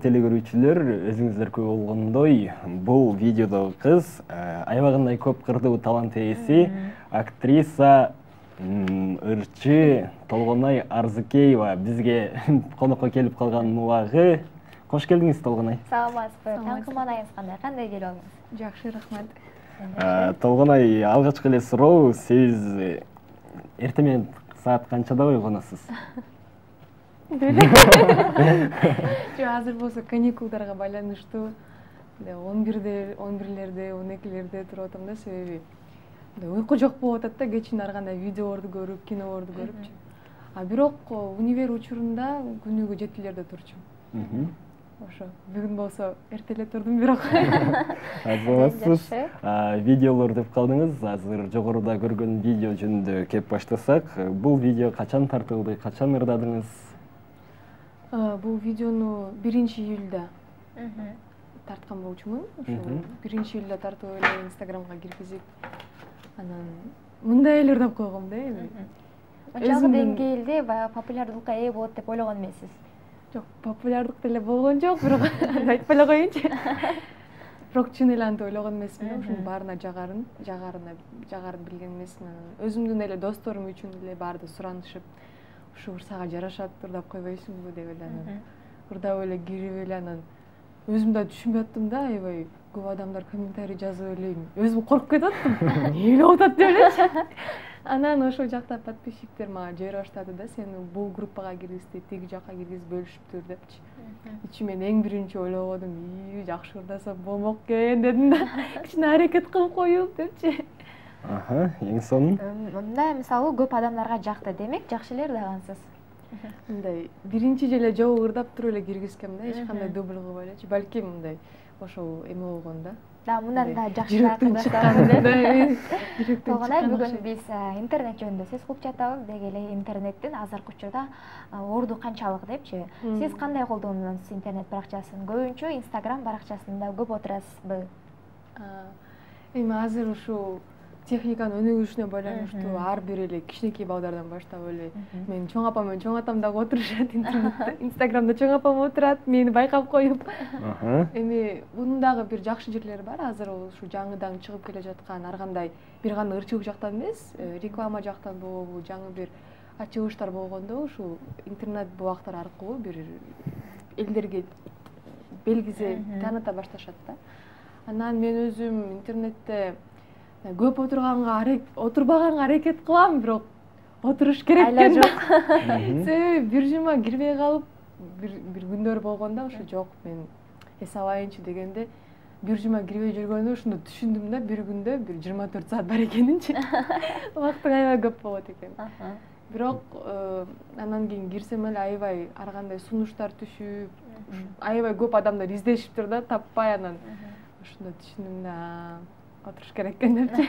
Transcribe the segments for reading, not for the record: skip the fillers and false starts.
Телекөрүүчүлөр, өзүңүздөр көп болгондой, бул видеодогу кыз аябагандай көп кырдуу талант ээси, актриса ырчы Толгонай Арзыкеева бизге конокко келип калган убагы. Кош келдиңиз, Толгонай. Саламатсызбы? Таңкыманайыңыз кандай келип алдыңыз? Жакшы, рахмат. Толгонай, алгачкы эле суроо, сиз эртең саат канчада ойгоносуз? Азыр болсо каникулдарга байланыштуу 11-де, 11-лерде, 12-лерде туруп атам да, себеби уйку жок болуп атат да, кечин ар кандай видеолорду көрүп, кинолорду көрүпчү. А бирок универ учурунда күнүгө 7-лерде турчумун. Ошо бүгүн болсо эрте эле турдум бирок. Азаматсыз. Видеолор деп калдыңыз. Азыр жогоруда көргөн видео жөнүндө кеп баштасак, бул видео качан тартылды, качан ырдадыңыз? Бул видеону 1-июлда тарткан болчумун. Ошо 1-июлда тартып эле Инстаграмга киргизип, анан мындай эле ырдап койгом да эми. Ошол деңгээлде баягы популярдыкка ээ болот деп ойлогон эмессиз? Жок, популярдык деле болгон жок, бирок айтпай эле коеюнчу. Бирок чын эле антип ойлогон эмесмин, ушунун баарына жагарын билген эмесмин. Өзүмдүн эле досторум үчүн эле баарды суранышып, ушу сага жарашат, ырдап койбойсуңбу деп эле анан ырдап эле кирип эле анан өзүм да түшүнбөй аттым да, аябай көп адамдар комментарий жазып эле өзүм коркуп кетип аттым. Эмне болуп атат деп элечи. Анан ошол жакта подписчиктер мага жибере баштады да, сени бул группага киргизди, тиги жакка киргизип бөлүшүптүр депчи. Ичимен эң биринчи ойлогонум, жакшы ырдасам болмок экен дедим да. Кичине аракет кылып коюп депчи. Эң сонун. Мында мисалы көп адамдарга жакты, демек жакшы эле ырдагансыз. Мындай биринчи желе жолу ырдап туруп эле киргизгем да, эч кандай дубль кылбай элечи. Балким мындай ошол эме болгон да. Да, мындан да жакшыраак ырдасаңыз. Толгонай, бүгүн биз интернет жөнүндө сөз кылып жатабыз. Деги эле интернеттин азыркы учурда орду канчалык депчи. Сиз кандай колдоносуз интернет баракчасын? Көбүнчө Инстаграм баракчасында көп отурасызбы? Эми азыр ушул техниканын өнүгүшүнө байланыштуу ар бир эле кичинекей балдардан баштап эле менин чоң апам менен чоң атам дагы отурушат интернетте. Инстаграмда чоң апам отурат, мени байкап коюп. Эми мунун дагы бир жакшы жерлери бар. Азыр ушу жаңыдан чыгып келе жаткан ар кандай бир гана ырчылык жактан эмес, реклама жактан болобу, жаңы бир ачылыштар болгондо ушул интернет булактар аркылуу бир элдерге белгизе тааныта башташат да. Анан мен өзүм интернетте көп отурбаганга аракет кылам, бирок отуруш керек экен да. Себеби бир жума кирбей калып, бир күндөр болгондо ошо жок, мен эс алайынчы дегенде бир жума кирбей жүргөндө ошондо түшүндүм да, бир күндө бир 24 саат бар экенинчи. Убактың аябай көп болот экен. Бирок анан кийин кирсем эле аябай ар кандай сунуштар түшүп, аябай көп адамдар издешиптир да, таппай, анан ошондо түшүндүм да, отуруш керек экен депчи.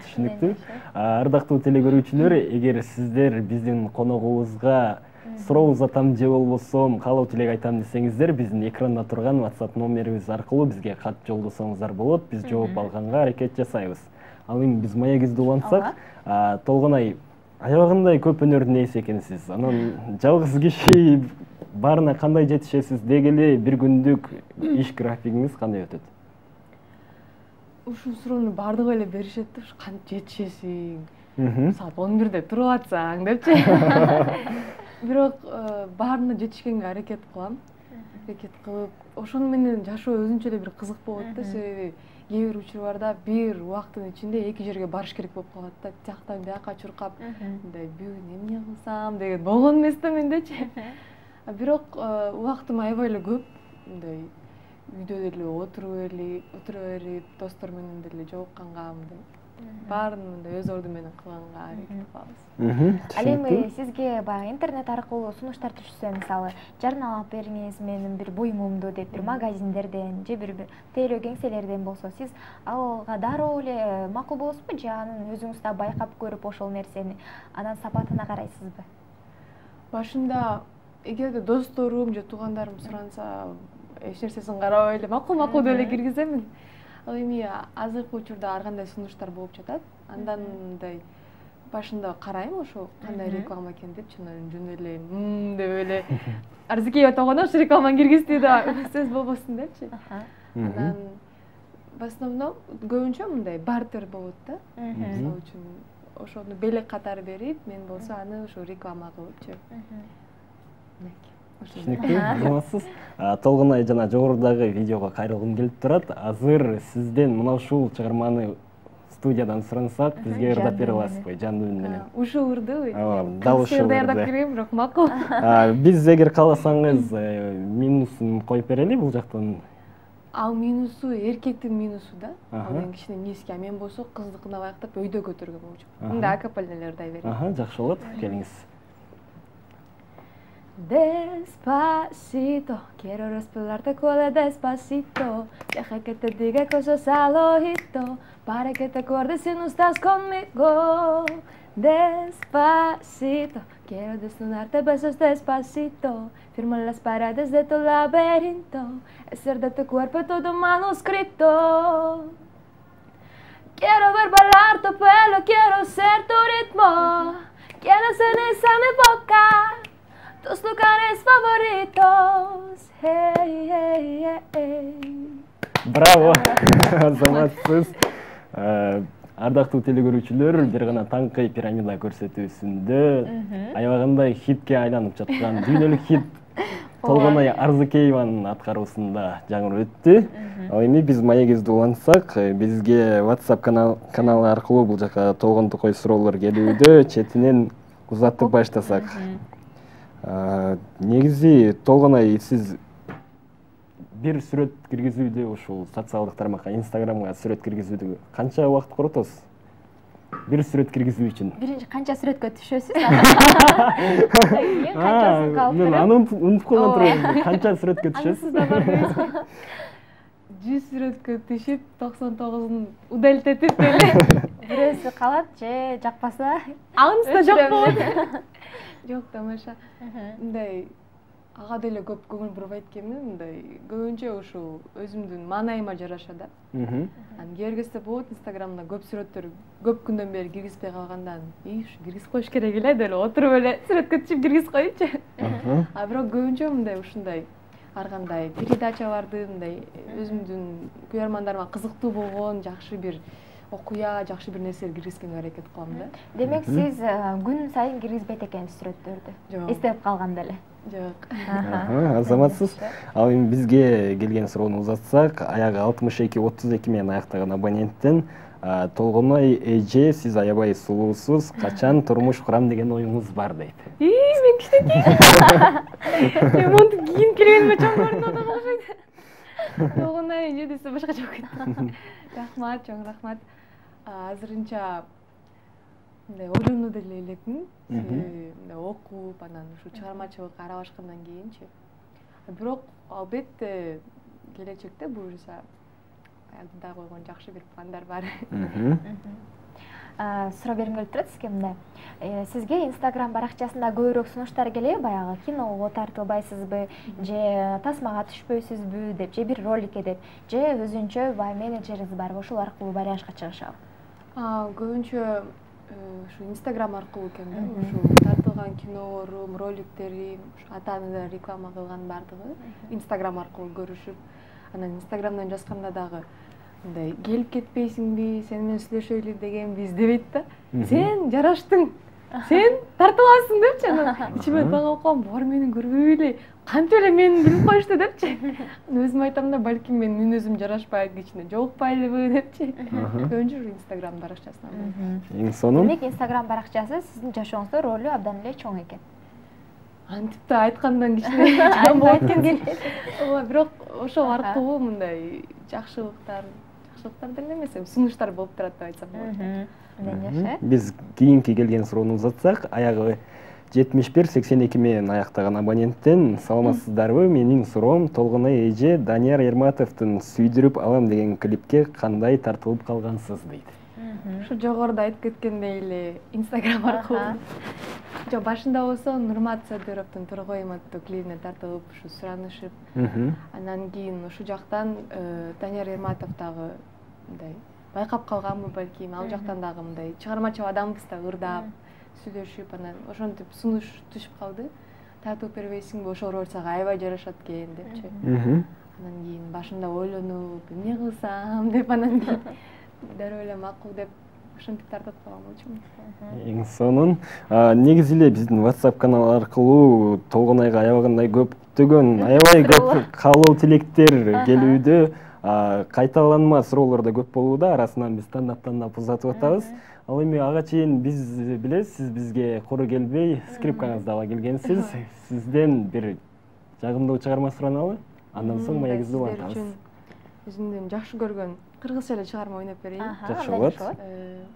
Түшүнүктүү. Ардактуу телекөрүүчүлөр, эгер сиздер биздин коногубузга суроо узатам же болбосо каалоо тилек айтам десеңиздер, биздин экранда турган WhatsApp номерибиз аркылуу бизге кат жолдосоңуздар болот. Биз жооп алганга аракет жасайбыз. Ал эми биз маегибизди улантсак, Толгонай, аябагандай көп өнөрдүн ээси экенсиз. Анан жалгыз киши баарына кандай жетишесиз? Деги эле бир күндүк иш графигиңиз кандай өтөт? Ушул суроону баардыгы эле беришет да, кантип жетишесиң? Саат 11-де туруп атсаң депчи. Бирок баарына жетишкенге аракет кылам. Аракет кылып, ошону менен жашоо өзүнчө эле бир кызык болот да, себеби кээ бир учурларда бир убакыттын ичинде 2 жерге барыш керек болуп калат да, тияктан бияка чуркап, мындай бүгүн эмне кылсам деген болгон эмес да мендечи. Бирок убактым аябай эле көп, мындай үйдө деле отуруп берип, достор менен деле жолукканга, мындай баарын мындай өз орду менен кылганга аракет кылабыз. Ал эми сизге баягы интернет аркылуу сунуштар түшсө, мисалы, жарналап бериңиз, менин бир буюмумду деп, бир магазиндерден же бир тейлөө кеңселерден болсо, сиз алга дароо эле макул болосузбу же анын өзүңүз да байкап көрүп ошол нерсени анан сапатына карайсызбы? Башында эгерде досторум же туугандарым суранса, эч нерсесин карабай эле макул деп эле киргиземин. Ал эми азыркы учурда ар кандай сунуштар болуп жатат. Андан мындай башында карайм ошо кандай реклама экен деп жөн эле деп эле Арзыкеева тогоно ушу рекламаны киргизди деп сөз болбосун депчи. Анан в основном көбүнчө мындай бартер болот да. Мисалы үчүн ошону белек катары берип, мен болсо аны ушу реклама кылыпчы. Түшүнүктүү. Толгонай жана жогорудагы видеого кайрылгым келип турат. Азыр сизден мына ушул чыгарманы студиядан сурансак, бизге ырдап бере аласызбы жандуу үн менен? Ушул ырдыбы? Дал ушул даярдап киргем, бирок макул. Биз эгер кааласаңыз минусун коюп берели бул жактан. Ал минусу эркектин минусу да. Ал эң кичине низкий, а мен болсо кыздыкына ылайыктап өйдө көтөргөн болчу. Мындай акапельнелер ырдай берем. Жакшы болот. Келиңиз. Despacito, quiero respirarte cuele despacito. Deja que te diga cosas al ojito, para que te acuerdes si no estás conmigo. Despacito, quiero desnudarte besos despacito. Firma las paredes de tu laberinto, hacer de tu cuerpo todo manuscrito. Quiero ver bailar tu pelo, quiero ser tu ritmo. Quiero cenizar mi boca, tus lugares favoritos. Hey, hey, hey, hey. Браво! Азаматсыз. Ардактуу телекөрүүчүлөр, бир гана таңкы пирамида көрсөтүүсүндө аябагандай хитке айланып жаткан дүйнөлүк хит Толгонай Арзыкееванын аткаруусунда жаңыр өттү. Ал эми биз маегибизди улантсак, бизге WhatsApp каналы аркылуу бул жака толгон токой суроолор келүүдө, четинен узатып баштасак. Негизи Толгонай, сиз бир сүрөт киргизүүдө ушул социалдык тармакка, Инстаграмга сүрөт киргизүүдө канча убакыт коротосуз? Бир сүрөт киргизүү үчүн. Биринчи канча сүрөткө түшөсүз? Канчасын калып мен аны унутуп калган турмун. Канча сүрөткө түшөсүз? 100 сүрөткө түшүп, 99-ун удалить этип эле. Бирөөсү калат же жакпаса, анысы да жок болот. Жок, тамаша. Мындай ага деле көп көңүл бурбайт экенмин, мындай көбүнчө ушул өзүмдүн маанайыма жараша да. Анан кээ биргесте болот Инстаграмда көп сүрөттөр көп күндөн бери киргизбей калгандан, киргизип коюш керек эле деп отуруп эле сүрөткө түшүп киргизип коюпчу. А бирок көбүнчө мындай ушундай ар кандай передачаларды, мындай өзүмдүн көрөрмандарыма кызыктуу болгон жакшы бир окуя, жакшы бир нерселер киргизгенге аракет кылам да. Демек сиз күн сайын киргизбейт экенсиз сүрөттөрдү. Эстеп калганда эле. Жок. Азаматсыз. Ал эми бизге келген суроону узатсак, аягы 62-32 менен аяктаган абоненттен Толгонай эже, сиз аябай сулуусуз, качан турмуш курам деген оюңуз бар дейт. Мен кичинекей. Мен монтип кийинип келгениме чоң көрүнүп атат окшойт. Толгонай эже десе башка жок кетти. Рахмат, чоң рахмат. Азырынча мындай ойлонуп деле элекмин. Мындай окуп, анан ушу чыгармачылыкка аралашкандан кийинчи. Бирок албетте келечекте буюрса алдыда койгон жакшы бир пландар бар. Суроо бергим келип турат сизге мындай. Сизге Инстаграм баракчасында көбүрөөк сунуштар келеби, баягы киного тартылбайсызбы, же тасмага түшпөйсүзбү деп, же бир роликке деп, же өзүнчө менеджериңиз барбы, ошол аркылуу баряжга чыгышабы? Көбүнчө ушу Инстаграм аркылуу экен да, ушу тартылган кинолорум, роликтерим, ата-анада реклама кылган бардыгы Инстаграм аркылуу көрүшүп, анан Инстаграмдан жазганда дагы мындай келип кетпейсиңби, сен менен сүйлөшөлү дегенби издебейт да. Сен жараштың, сен тартыласың депчи, анан ичиме таң калып калам, бар мени көрбөй эле, кантип эле мени билип коюшту депчи. Өзүм айтам да, балким мен мүнөзүм жарашпайт, кичине жолукпайлыбы депчи. Көбүнчө Инстаграм баракчасынан. Эң сонун. Демек Инстаграм баракчасы сиздин жашооңузда ролу абдан эле чоң экен. Антип да айткандан кичине жам болот экен. Бирок ошол аркылуу мындай жакшылыктар деле эмес, сунуштар болуп турат деп айтсам болот. Биз кийинки келген суроону узатсак, аягы 71-82 менен аяктаган абоненттен саламатсыздарбы? Менин суроом, Толгонай эже Данияр Ерматовдун Сүйдүрүп алам деген клипке кандай тартылып калгансыз дейт. Ушу жогоруда айтып кеткендей эле Инстаграм аркылуу. Жок, башында болсо Нурмат Садыровдун Тургойм аттуу клибине тартылып ушу суранышып, анан кийин ушу жактан Данияр Ерматов дагы мындай байкап калганбы балким, ал жактан дагы мындай чыгармачыл адамбыз да ырдап, сүйлөшүп, анан ошентип сунуш түшүп калды. Татуу перебейсиңби, ошол роль сага аябай жарашат экен депчи. Анан кийин башында ойлонуп, эмне кылсам деп, анан кийин дароо эле макул деп ошентип тартып калган болчумун. Эң сонун негизи эле биздин WhatsApp канал аркылуу Толгонайга аябагандай көптөгөн аябай көп каалоо тилектер келүүдө. Кайталанма суроолор да көп болууда, арасынан биз тандап узатып атабыз. Ал эми ага чейин биз билебиз, сиз бизге кору келбей, скрипкаңызды ала келгенсиз. Сизден бир жагымдуу чыгарма сураналы, андан соң маегибизди улантабыз. Өзүмдүн жакшы көргөн кыргызча эле чыгарма ойноп берейин. Жакшы болот.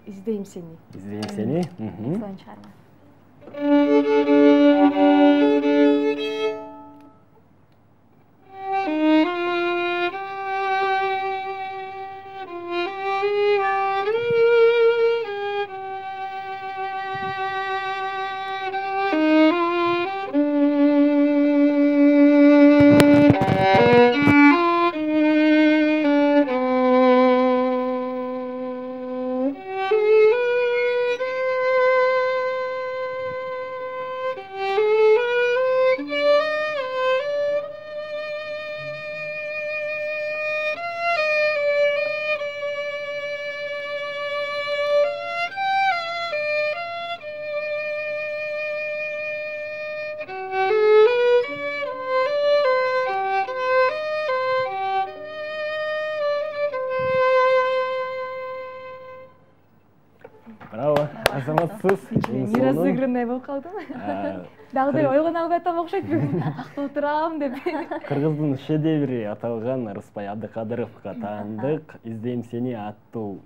Издейм сени. Издейм сени. Сонун чыгарма. Браво, азаматсыз. Не разыгранный болуп калдым. Дагы деле ойгоно албай атам окшойт бүгүн. Акта отурам деп. Кыргыздын шедеври аталган Рыспай Абдыкадыровго таандык «Издейм сени» аттуу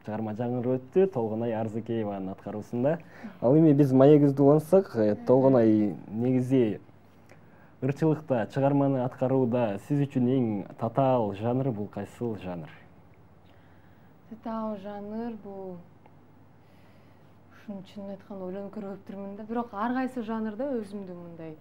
чыгарма жаңырып өттү Толгонай Арзыкееванын аткаруусунда. Ал эми биз маегибизди улантсак, Толгонай негизи ырчылыкта чыгарманы аткарууда сиз үчүн эң татаал жанр бул кайсыл жанр? Татаал жанр бул чынын айтканда ойлонуп көрбөптүрмүн да, бирок ар кайсы жанрда өзүмдү мындай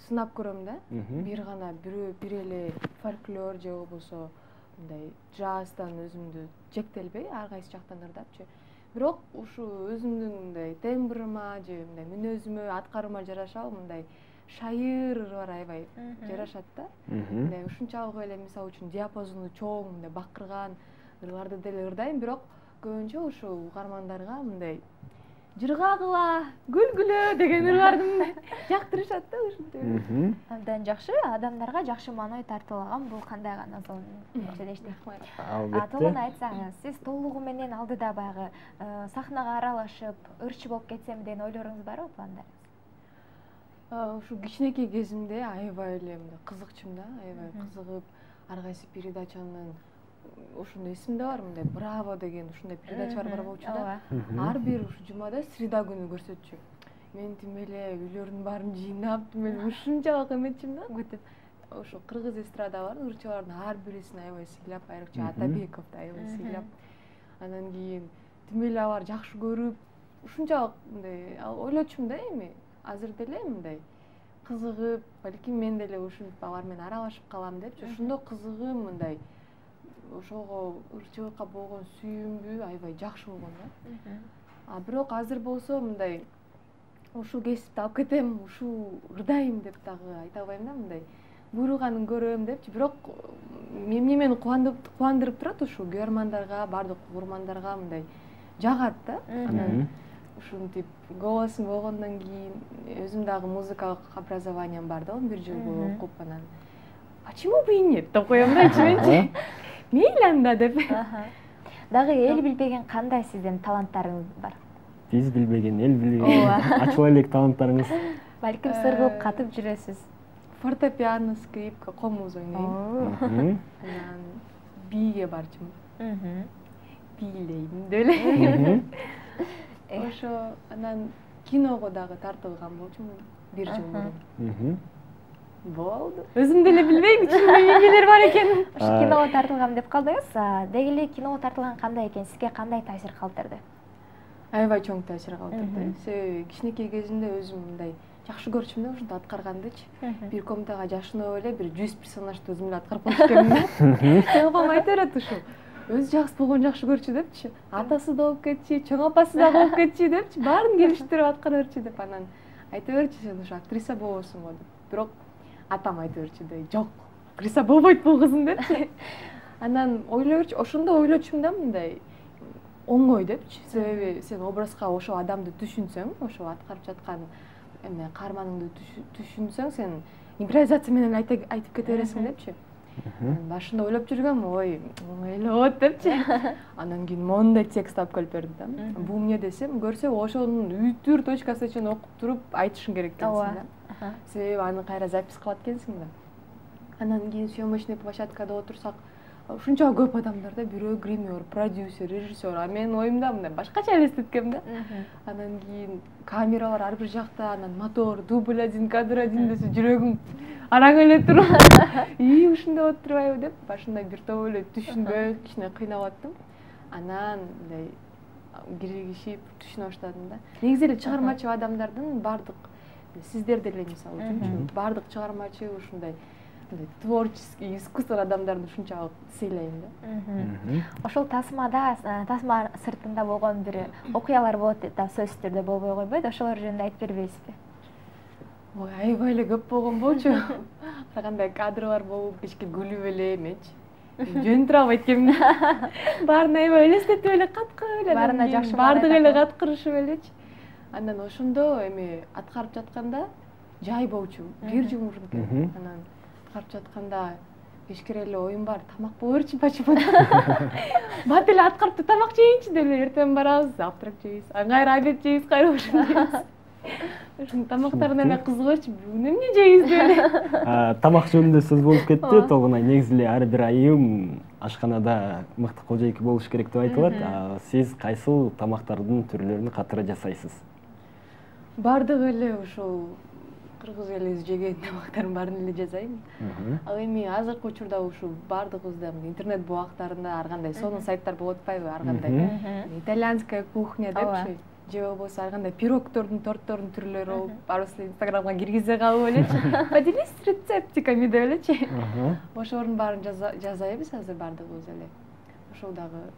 сынап көрөм да. Бир гана бир эле фольклор же болбосо мындай джаздан өзүмдү жектелбей, ар кайсы жактан ырдапчы. Бирок ушу өзүмдүн мындай тембрыма же мындай мүнөзүмө, аткаруума жараша мындай шайыр ырдар аябай жарашат да. Мындай ушунчалык эле мисалы үчүн диапазону чоң, мындай бакырган ырларды деле ырдайм, бирок көбүнчө ушул угармандарга мындай жыргагыла, күлгүлө деген ырларды жактырышат да ушинтип. Абдан жакшы, адамдарга жакшы маанай тартылаган бул кандай гана сонун дештик. Албетте. Толгонай айтсаңыз, сиз толугу менен алдыда баягы сахнага аралашып, ырчы болуп кетсем деген ойлоруңуз барбы, пландарыңыз? Ушу кичинекей кезимде аябай эле кызыкчумун да, аябай кызыгып, ар кайсы передачанын ошондой эсимде бар, мындай Браво деген ушундай передачалар бар болчу да. Ар бир ушу жумада среда күнү көрсөтчү. Мен тим эле үйлөрдүн баарын жыйнап, тим эле ушунчалык эметчим да, өтүп. Ошо кыргыз эстрадаларын, ырчылардын ар бирисин аябай сыйлап, айрыкча Атабековду аябай сыйлап. Анан кийин тим эле алар жакшы көрүп, ушунчалык мындай ойлочумун да эми азыр деле мындай кызыгып, балким мен деле ушинтип алар менен аралашып калам депчи. Ошондо кызыгым мындай ошого ырчылыкка болгон сүйүүмбү аябай жакшы болгон да. Бирок азыр болсо мындай ушул кесипти алып кетем, ушул ырдайм деп дагы айта албайм да, мындай буйруганын көрөм депчи. Бирок мени кубандырып турат ушул көрөрмандарга, бардык угармандарга мындай жагат да. Анан ушинтип голосум болгондон кийин өзүм дагы музыкалык образованием бар да, 11 жыл окуп, анан почему бы и нет деп коем да ичимен. Мейли анда деп. Дагы эл билбеген кандай сиздин таланттарыңыз бар? Биз билбеген, эл билбеген ачыла элек таланттарыңыз. Балким сыр кылып катып жүрөсүз. Фортепиано, скрипка, комуз ойнойм. Анан бийге барчумун. Бийлейм деле. Ошо анан киного дагы тартылган болчумун 1 жыл мурун. Болду. Өзүм деле билбейм, ичимде эмнелер бар экенин. Ошо киного тартылгам деп калдыңыз. Деги эле киного тартылган кандай экен? Сизге кандай таасир калтырды? Аябай чоң таасир калтырды. Себеби кичинекей кезимде өзүм мындай жакшы көрчүм да ушинтип аткаргандычы. Бир комнатага жашынып эле бир 100 персонажды өзүм эле аткарып коюш экенмин да. Апам айта берет ушул. өзү жакшы болгон жакшы көрчү депчи, атасы да болуп кетчи, чоң апасы да болуп кетчи депчи, баарын келиштирип аткара берчи деп, анан айта берчи сен ушу актриса болосуң го деп. Бирок атам айта берчи да, жок, актриса болбойт бул кызым депчи. Анан ойлой берчи, ошондо ойлочумун да мындай оңой депчи, себеби сен образга ошо адамды түшүнсөң, ошо аткарып жаткан эме каарманыңды түшүнсөң, сен импровизация менен айтып кете бересиң депчи. Башында ойлоп жүргөм, ой, оңой эле болот депчи. Анан кийин моундай текст алып келип берди да. Бул эмне десем, көрсө ошонун үтүр точкасына чейин окуп туруп айтышың керек экенсиң да. Себеби аны кайра запись кылат экенсиң да. Анан кийин съемочный площадкада отурсак, ушунча көп адамдар да, бирөө гример, продюсер, режиссер, а менин оюмда мындай башкача элестеткем да. Анан кийин камералар ар бир жакта, анан мотор, дубль 1, кадр 1 десе жүрөгүм араң эле туруп, ушундай болуп турбайбы деп, башында бир топ эле түшүнбөй, кичине кыйналып аттым. Анан мындай киригишип түшүнө баштадым да. Негизи эле чыгармачы адамдардын бардык, сиздер деле мисалы үчүн, бардык чыгармачы ушундай творческий, искусство адамдарды ушунчалык сыйлайм да. Ошол тасмада, тасма сыртында болгон бир окуялар болот да, сөзсүз түрдө болбой койбойт, ошолор жөнүндө айтып бербейсизби? Ой, аябай эле көп болгон болчу. Кандай кадрлар болуп, кечке күлүп эле эмечи. Жөн тура албайт экенмин. Баарын аябай элестетип эле каткырып эле, баарына жакшы бардык эле каткырышып элечи. Анан ошондо эми аткарып жатканда жай болчу, бир жумурунту. Анан аткарып жатканда кечке эле оюм бар, тамак боло берчи почему? Бат эле аткарып тамак жейинчи деп эле эртең барабыз, завтрак жейбиз, кайра обед жейбиз, кайра ушун жейбиз. Ушун тамактарына эле кызыгычы, буну эмне жейбиз деп эле. Тамак жөнүндө сөз болуп кетти. Толгунай, негизи эле ар бир айым ашканада мыкты кожойки болуш керек деп айтылат. Сиз кайсыл тамактардын түрлөрүн катары жасайсыз? Бардык эле ошол кыргыз элибиз жеген тамактардын баарын эле жасайм. Ал эми азыркы учурда ушу бардыгыбызда интернет буактарында ар кандай сонун сайттар болуп атпайбы, ар кандай итальянская кухня депчи, же болбосо ар кандай пирогтордун, торттордун түрлөрү болуп, баарыбыз инстаграмга киргизе калып элечи, поделись рецептиками деп элечи. Ошолордун баарын жасайбыз азыр бардыгыбыз эле. Ошол дагы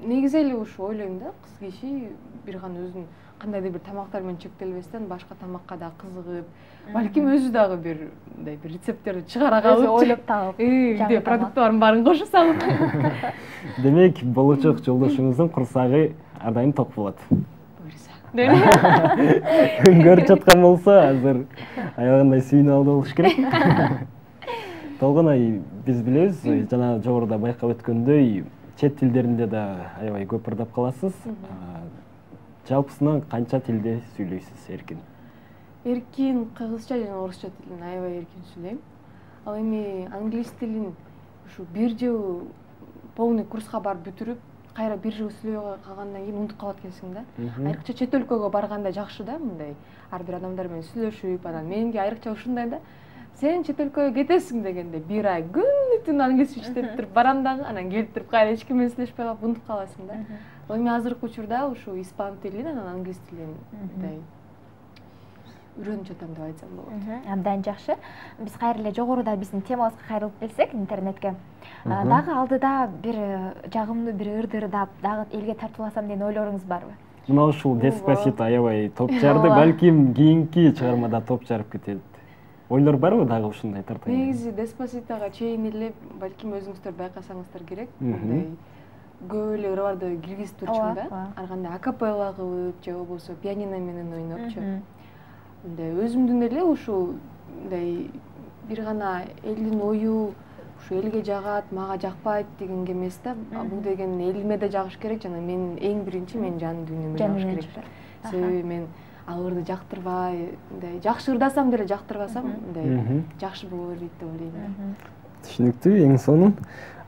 негизи эле ушу ойлойм да, кыз киши бир гана өзүнүн кандайдыр бир тамактар менен чектелбестен башка тамакка да кызыгып, балким өзү дагы бир мындай бир рецепттерди чыгара калып, өзү ойлоп тагып, үйдө продукттарын баарын кошо салып. Демек, болочок жолдошуңуздун курсагы ар дайым ток болот. Көрүп жаткан болсо, азыр аябагандай сүйүнүп алды болуш керек. Толгунай, биз билебиз, жана жогоруда байкап өткөндөй, чет тилдеринде да аябай көп ырдап каласыз. Жалпысынан канча тилде сүйлөйсүз эркин? Эркин кыргызча жана орусча тилин аябай эркин сүйлөйм. Ал эми англис тилин ушу бир жыл полный курска барып бүтүрүп, кайра бир жыл сүйлөй калгандан кийин унутуп калат экенсиң да. Айрыкча чет өлкөгө барганда жакшы да, мындай ар бир адамдар менен сүйлөшүп, анан меники айрыкча ушундай да. Сен чет өлкөгө кетесиң дегенде бир ай күнү түнү англис иштеп туруп барам дагы, анан келип туруп кайра эч ким менен сүйлөшпөй калып унутуп каласың да. Ал эми азыркы учурда ушу испан тилин, анан англис тилин мындай үйрөнүп жатам деп айтсам болот. Абдан жакшы. Биз кайра эле жогоруда биздин темабызга кайрылып келсек, интернетке. Дагы алдыда бир жагымдуу бир ырды ырдап, дагы элге тартууласам деген ойлоруңуз барбы? Мына ушул Деспасито аябай топ жарды, балким кийинки чыгармада топ жарып кетет. Ойлор барбы дагы ушундай тартуу? Негизи Деспаситога чейин эле балким өзүңүздөр байкасаңыздар керек, мындай көп эле ырбарды киргизип турчумун да. Ар кандай акапелла кылып, же болбосо пианино менен ойнопчу. Мындай өзүмдүн эле ушул мындай бир гана элдин ою ушу элге жагат, мага жакпайт дегенге эмес да. Бул деген элиме да жагыш керек жана мен эң биринчи мен жан дүйнөмө жагыш керек да. Себеби мен ал ырды жактырбай, мындай жакшы ырдасам деле жактырбасам, мындай жакшы боло бербейт деп ойлойм. Түшүнүктүү, эң сонун.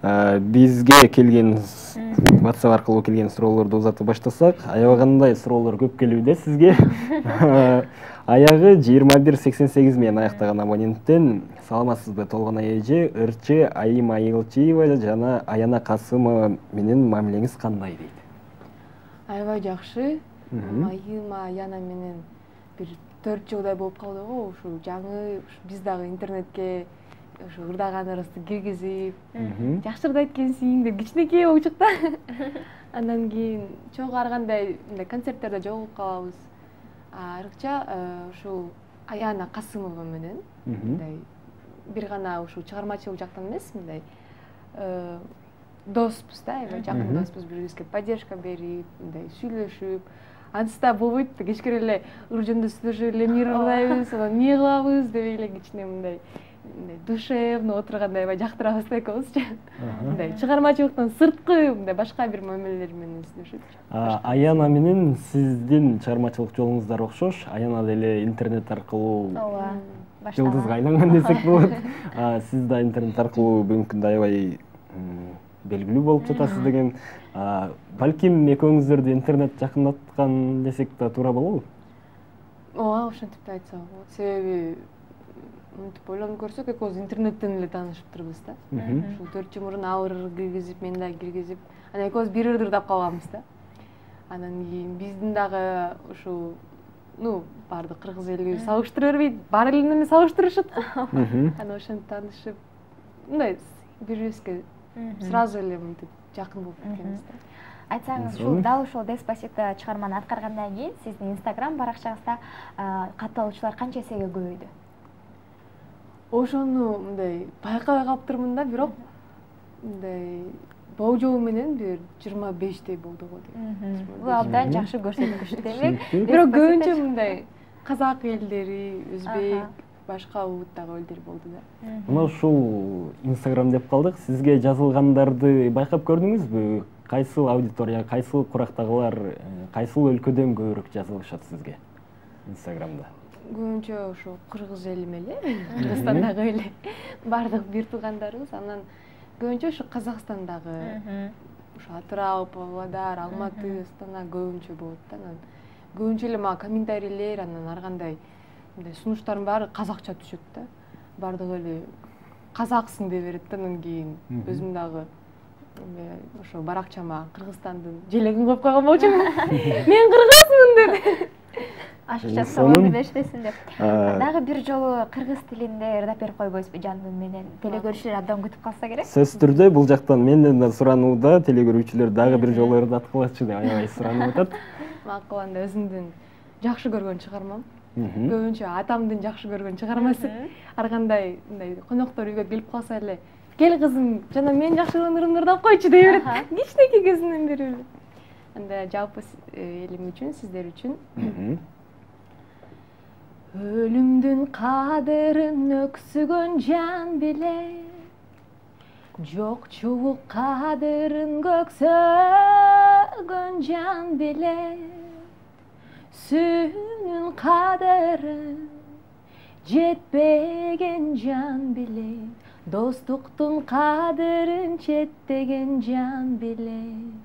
Бизге келген WhatsApp аркылуу келген суроолорду узатып баштасак, аябагандай суроолор көп келүүдө сизге. Аягы 2188 менен аяктаган абоненттен: саламатсызбы Толгунай эже, ырчы Айым Айылчиева жана Аяна Касымова менен мамилеңиз кандай дейт? Аябай жакшы. Айым Аяна менен бир 4 жылдай болуп калды го, ушу жаңы биз дагы интернетке ошо ырдаганыбызды киргизип, жакшырды экенсиң деп кичинекей болчук да. Андан кийин чогуу ар кандай мындай концерттерде жолугуп калабыз. Айрыкча ушул Аяна Касымова менен мындай бир гана ушул чыгармачылык жактан эмес, мындай доспуз да, аябай жакын доспуз, бири-бирибизге поддержка берип, мындай сүйлөшүп, антиста болбойт да, кечке эле ыр жөнүндө сүйлөшүп эле эмне ырдайбыз, анан эмне кылабыз деп эле кичине мындай душевно отургандай аябай жактырабыз да экөөбүзчү. Мындай чыгармачылыктан сырткы мындай башка бир мамилелер менен сүйлөшүп. Аяна менен сиздин чыгармачылык жолуңуздар окшош. Аяна деле интернет аркылуу жылдызга айланган десек болот. Сиз да интернет аркылуу бүгүнкү күндө аябай белгилүү болуп жатасыз деген. Балким экөөңүздөрдү интернет жакындаткан десек да туура болобу? Ооба, ошентип да айтсак болот. Себеби мынтип ойлонуп көрсөк, экөөбүз интернеттен эле таанышыптырбыз да. Ушул 4 жыл мурун ал ырды киргизип, мен да киргизип, анан экөөбүз бир ырды ырдап калганбыз да. Анан кийин биздин дагы ушул баардык кыргыз эли салыштыра бербейт, бар эле неме салыштырышат. Анан ошентип таанышып, мындай бири-бирибизге сразу эле мынтип жакын болуп кеткенбиз да. Айтсаңыз, дал ушул Деспасито чыгарманы аткаргандан кийин сиздин Instagram баракчаңызда катталуучулар канча эсеге көбөйдү? Ошону мындай байкабай калыптырмын да, бирок мындай боо жолу менен бир 25дей болду го дейм. Бул абдан жакшы көрсөткүч демек. Бирок көбүнчө мындай казак элдери, өзбек, башка улуттагы элдер болду да. Мына ушул Instagram деп калдык. Сизге жазылгандарды байкап көрдүңүзбү? Кайсыл аудитория, кайсыл курактагылар, кайсыл өлкөдөн көбүрөөк жазылышат сизге Instagramда? Көбүнчө ошо кыргыз элим эле, Кыргызстандагы эле бардык бир туугандарыбыз, анан көбүнчө ошо Казакстандагы, ошо Атырау, Павлодар, Алматы, Астана көбүнчө болот да. Анан көбүнчө эле мага комментарийлер, анан ар кандай мындай сунуштардын баары казакча түшөт да. Бардыгы эле казаксың деп берет да, анан кийин өзүм дагы ошо баракчама Кыргызстандын желегин коюп койгон болчумун. Мен кыргызмын деп. Ашыкча салон билештесин деп. Дагы бир жолу кыргыз тилинде ырдап берип койбойсузбу Жандын менен? Телекөрүүчүлөр абдан күтүп калса керек. Сөзсүз түрдө бул жактан менден да суранууда, телекөрүүчүлөр дагы бир жолу ырдаткылачы деп аябай суранып атат. Макул, анда өзүмдүн жакшы көргөн чыгармам. Көбүнчө атамдын жакшы көргөн чыгармасы. Ар кандай мындай коноктор үйгө келип калса эле, "Кел кызым, жана мен жакшы көргөн ырымды ырдап койчу" деп берет. Кичинекей кезинен бери. Анда жалпы элим үчүн, сиздер үчүн өлүмдүн кадырын өксүгөн жан билет, жокчулук кадырын көксөгөн жан билет, сүйүүнүн кадырын жетпеген жан билет, достуктун кадырын четтеген жан билет.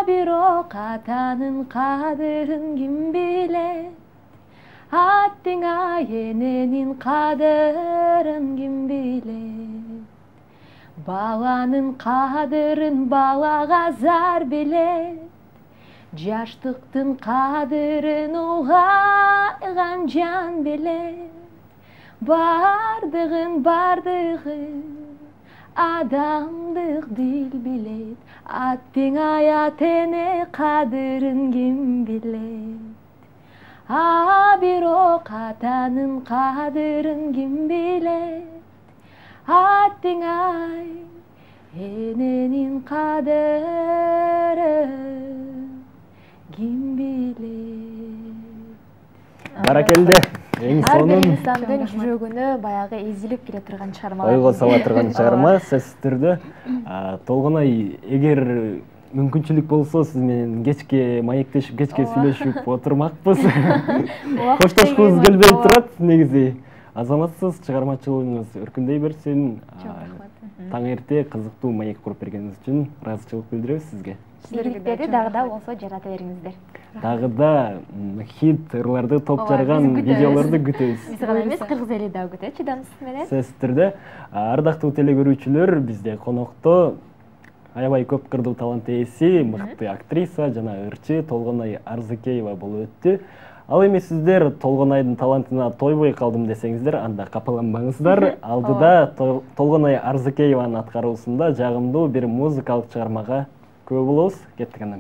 Бирок атанын кадырын ким билет? Аттыңа эненин кадырын ким билет? Баланын кадырын балага зар билет, жаштыктын кадырын улгайган жан билет. Бардыгын адамдык дил билет, аттың аят эне кадырын ким билет? Бирок атанын кадырын ким билет? Аттың эненин кадырын ким билет? Баракелде. Эң сонун инсандын жүрөгүнө баягы эзилип келе турган чыгармалар. Ойго сала турган чыгарма, сөзсүз түрдө. Толгонай, эгер мүмкүнчүлүк болсо сиз менен кечке маектешип, кечке сүйлөшүп отурмакпыз. Коштошкубуз келбей турат негизи. Азаматсыз чыгармачылыгыңыз өркүндөй берсин. Таң эрте кызыктуу маек куруп бергениңиз үчүн ыраазычылык билдиребиз сизге. Бийликтерди дагы да болсо жарата бериңиздер. Дагы да хит ырларды топ жарган видеолорду күтөбүз. Биз гана эмес, кыргыз эли дагы күтөт чыдамсыз менен. Сөзсүз түрдө ардактуу телекөрүүчүлөр, бизде конокто аябай көп кырдуу талант ээси, мыкты актриса жана ырчы Толгонай Арзыкеева болуп өттү. Ал эми сиздер Толгонайдын талантына тойбой калдым десеңиздер, анда капаланбаңыздар. Алдыда Толгонай Арзыкееванын аткаруусунда жагымдуу бир музыкалык чыгармага күбө болобуз. Кеттик андан.